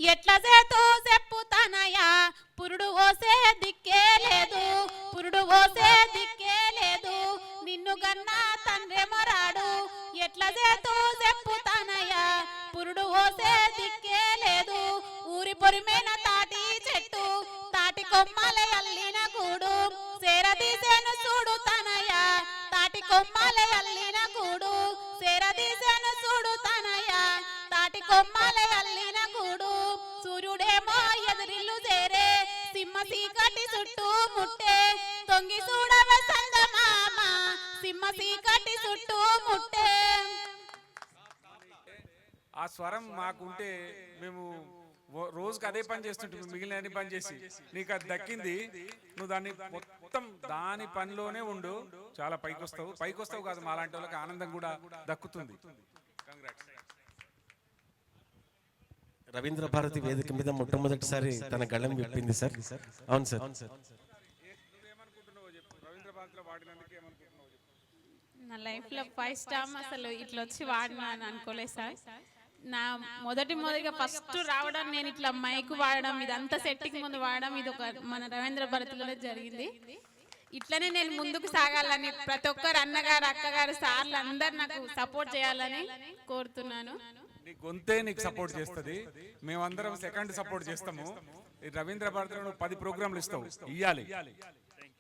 ఎట్లా చేతో చెప్పుతానయ్యా పురుడు పోసే దిక్కే లేదు, పురుడు పోసే దిక్కే లేదు, నిన్ను గన్నా తండ్రేమో రాడు. ఎట్లా చేతో చెప్పుతానయ్యా పురుడు పోసే దిక్కే లేదు, ఊరి పొరిమైన తాటి చెట్టు తాటి కొమ్మల అల్లిన గూడు, సేరదీసేను చూడుతానయ్యా తాటి కొమ్మల అల్లిన గూడు, సేరదీసేను చూడుతానయ్యా తాటి కొమ్మల అల్లిన గూడు. సూర్యుడేమో ఎదురిల్లు చేరే సింహ చీకటి చుట్టూ ముట్టే, తొంగి చూడవే సందమామ సింహ చీకటి చుట్టూ ముట్టే. ఆ స్వరం మాకుంటే మేము రోజుకి అదే పని చేస్తుంటాం, మిగిలిన అన్ని పని చేసి నీకు అది దక్కింది. నువ్వు దాన్ని మొత్తం దాని పనిలోనే ఉండు, చాలా పైకి వస్తావు కాదు, మా లాంటి వాళ్ళకి ఆనందం కూడా దక్కుతుంది. రవీంద్ర భారతి వేదిక మీద మొట్టమొదటిసారి తన గళం విప్పింది సార్. అవును సార్. నా లైఫ్లో ఫస్ట్ టైం అసలు ఇట్లా వచ్చి వాడినా అని అనుకోలేదు సార్. నా మొదటిగా ఫస్ట్ రావడం, నేను ఇట్లా మైక్ వాడడం, ఇదంతా సెట్టింగ్ ముందు వాడడం, ఇది ఒక మన రవీంద్ర భారతిలోనే జరిగింది. ఇట్లనే నేను ముందుకు సాగాలని ప్రతి ఒక్కరు అన్నగారు అక్కగారు సార్లు అందరు నాకు సపోర్ట్ చేయాలని కోరుతున్నాను. నీ గొంతే నీకు సపోర్ట్ చేస్తుంది, మేమందరం సెకండ్ సపోర్ట్ చేస్తాము. రవీంద్ర భారతిలో 10 ప్రోగ్రాంలు ఇస్తావు, ఇయ్యాలి.